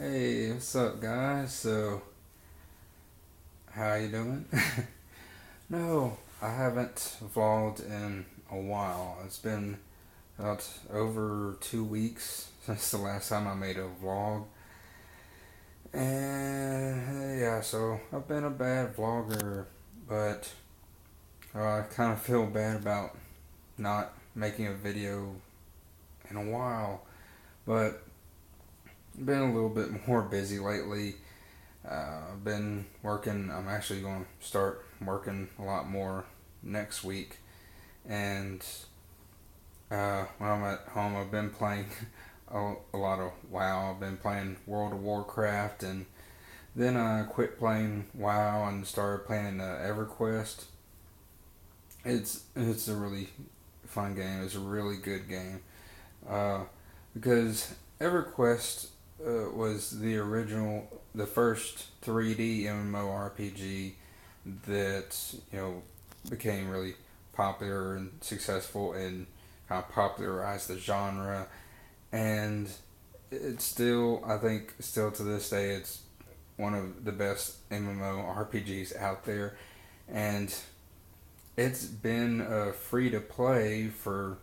Hey, what's up, guys? So, how you doing? No, I haven't vlogged in a while. It's been about over 2 weeks since the last time I made a vlog. And yeah, so I've been a bad vlogger, but I kind of feel bad about not making a video in a while. But I've been a little bit more busy lately. I've been working. I'm actually going to start working a lot more next week. And when I'm at home, I've been playing a lot of WoW. I've been playing World of Warcraft, and then I quit playing WoW and started playing EverQuest. It's a really fun game. It's a really good game uh, because EverQuest was the first 3D MMORPG that became really popular and successful and kind of popularized the genre. And it's still, I think, still to this day, it's one of the best MMORPGs out there. And it's been free to play for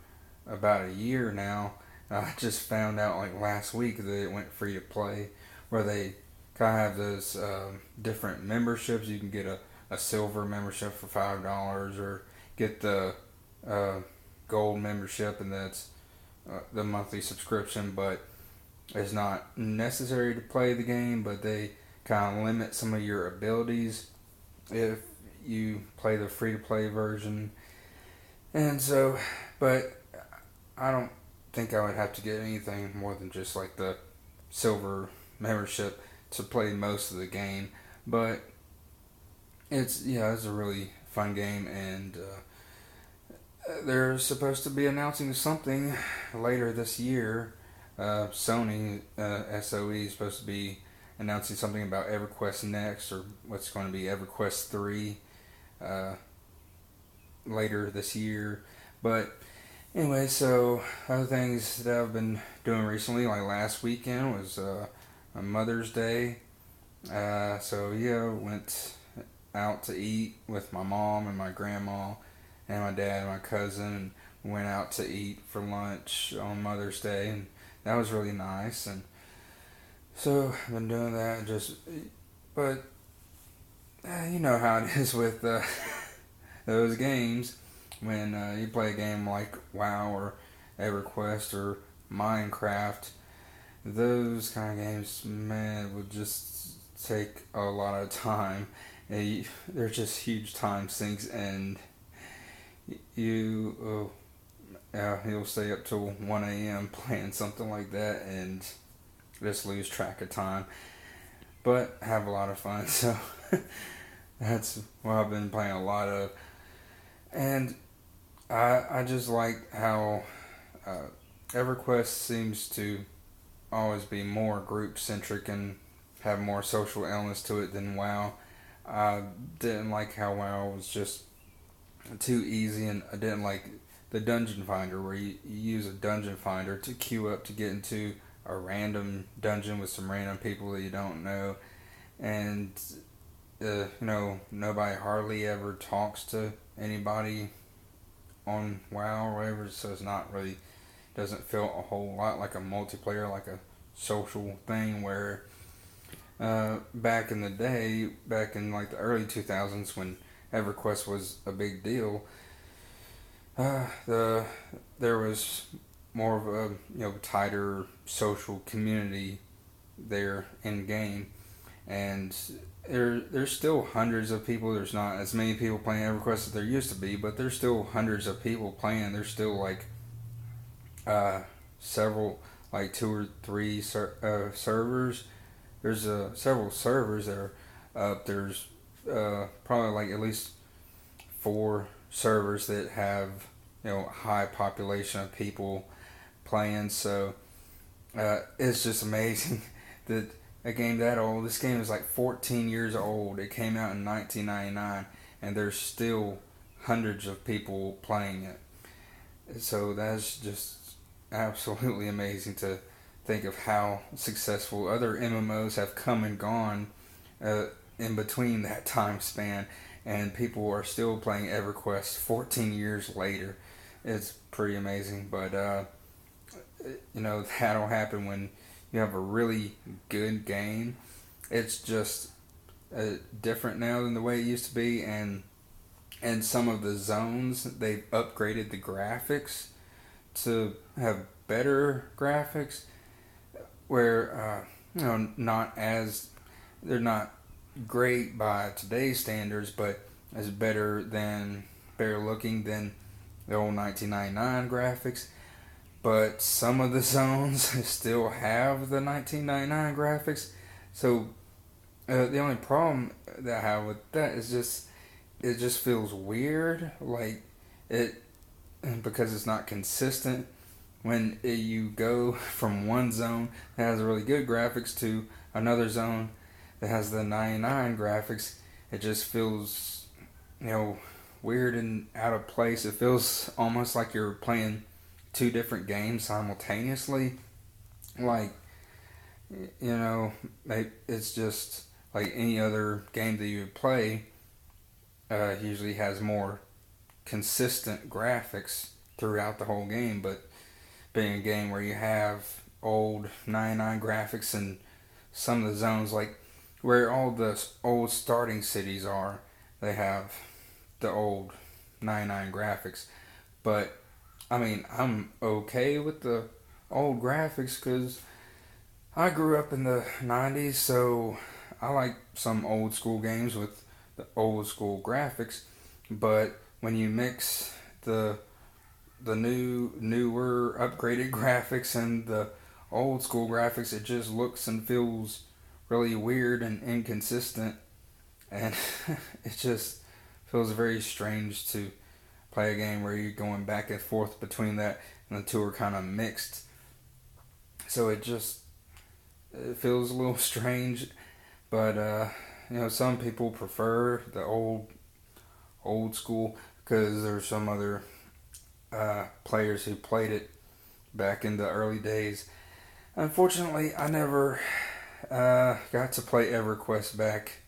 about a year now. I just found out like last week that it went free to play, where they kind of have those different memberships. You can get a silver membership for $5, or get the uh, gold membership, and that's the monthly subscription. But it's not necessary to play the game, but they kind of limit some of your abilities if you play the free to play version. And so, but I don't think I would have to get anything more than just like the silver membership to play most of the game. But it's a really fun game, and they're supposed to be announcing something later this year. Sony SOE is supposed to be announcing something about EverQuest Next, or what's going to be EverQuest 3 uh, later this year. But anyway, so other things that I've been doing recently, like last weekend was a Mother's Day. So yeah, went out to eat with my mom and my grandma and my dad and my cousin, and went out to eat for lunch on Mother's Day, and that was really nice. And so I've been doing that. But you know how it is with those games when you play a game like WoW or EverQuest or Minecraft. Those kind of games, man, would just take a lot of time. They're just huge time sinks, and you'll stay up till 1 a.m. playing something like that and just lose track of time. But have a lot of fun, so that's what I've been playing a lot of. And I just like how EverQuest seems to always be more group centric and have more social elements to it than WoW. I didn't like how WoW was just too easy, and I didn't like the dungeon finder, where you use a dungeon finder to queue up to get into a random dungeon with some random people that you don't know. And nobody hardly ever talks to anybody on WoW or whatever, so it's not really, doesn't feel a whole lot like a multiplayer, like a social thing. Where back in the day, back in like the early 2000s, when EverQuest was a big deal, there was more of a tighter social community there in game. And there's still hundreds of people. There's not as many people playing EverQuest as there used to be, but there's still hundreds of people playing. There's still like several, like two or three servers. There's several servers that are up. There's probably like at least four servers that have high population of people playing. So it's just amazing that a game that old. This game is like 14 years old. It came out in 1999, and there's still hundreds of people playing it. So that's just absolutely amazing to think of how successful other MMOs have come and gone in between that time span, and people are still playing EverQuest 14 years later. It's pretty amazing, but that'll happen when you have a really good game. It's just different now than the way it used to be, and some of the zones they've upgraded the graphics to have better graphics, where not as they're not great by today's standards, but is better looking than the old 1999 graphics. But some of the zones still have the 1999 graphics. So the only problem that I have with that is it just feels weird, like it because it's not consistent. When you go from one zone that has really good graphics to another zone that has the 99 graphics, it just feels weird and out of place. It feels almost like you're playing two different games simultaneously. Like, it's just like any other game that you would play. Usually has more consistent graphics throughout the whole game, but being a game where you have old 99 graphics and some of the zones, like where all the old starting cities are, they have the old 99 graphics. But I mean, I'm okay with the old graphics because I grew up in the 90s, so I like some old school games with the old school graphics. But when you mix the newer upgraded graphics and the old school graphics, it just looks and feels really weird and inconsistent, and it just feels very strange to play a game where you're going back and forth between that, and the two are kind of mixed. So it feels a little strange, but some people prefer the old school because there's some other players who played it back in the early days. Unfortunately, I never got to play EverQuest back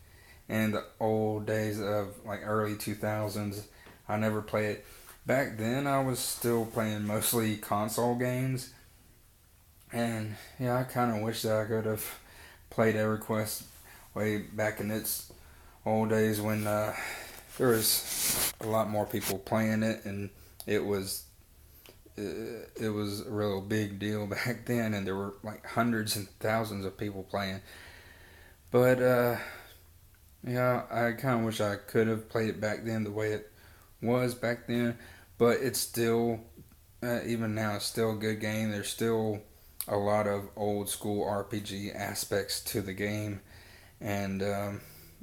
in the old days of like early 2000s. I never played it. Back then, I was still playing mostly console games. And yeah, I kind of wish that I could have played EverQuest way back in its old days when there was a lot more people playing it, and it was a real big deal back then, and there were like hundreds and thousands of people playing. But yeah, I kind of wish I could have played it back then the way it was back then. But it's still, even now, it's still a good game. There's still a lot of old school RPG aspects to the game, and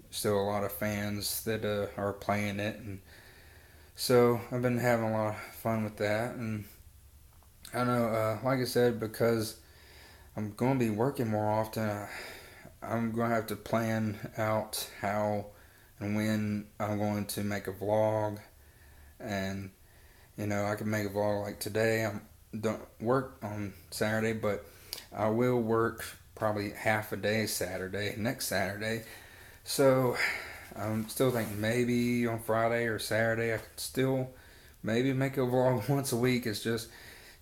still a lot of fans that are playing it, and so I've been having a lot of fun with that. And I know, like I said, because I'm going to be working more often, I'm going to have to plan out how and when I'm going to make a vlog. And I can make a vlog like today. I don't work on Saturday, but I will work probably half a day next Saturday. So I'm still thinking maybe on Friday or Saturday I could still maybe make a vlog once a week. It's just,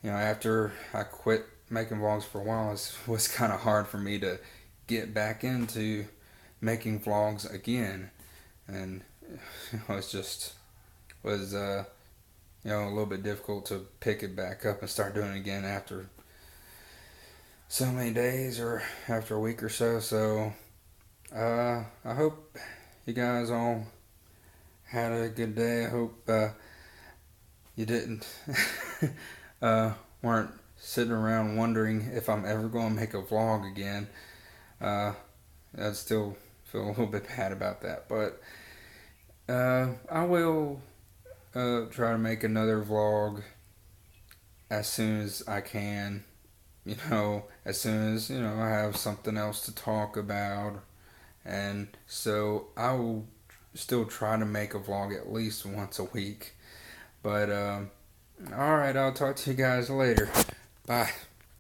after I quit making vlogs for a while, it was kind of hard for me to get back into making vlogs again. And it was a little bit difficult to pick it back up and start doing it again after so many days or after a week or so. So I hope you guys all had a good day. I hope you didn't weren't sitting around wondering if I'm ever going to make a vlog again. I still feel a little bit bad about that, but I will try to make another vlog as soon as I can. As soon as I have something else to talk about. And so I will still try to make a vlog at least once a week. But alright, I'll talk to you guys later. Bye.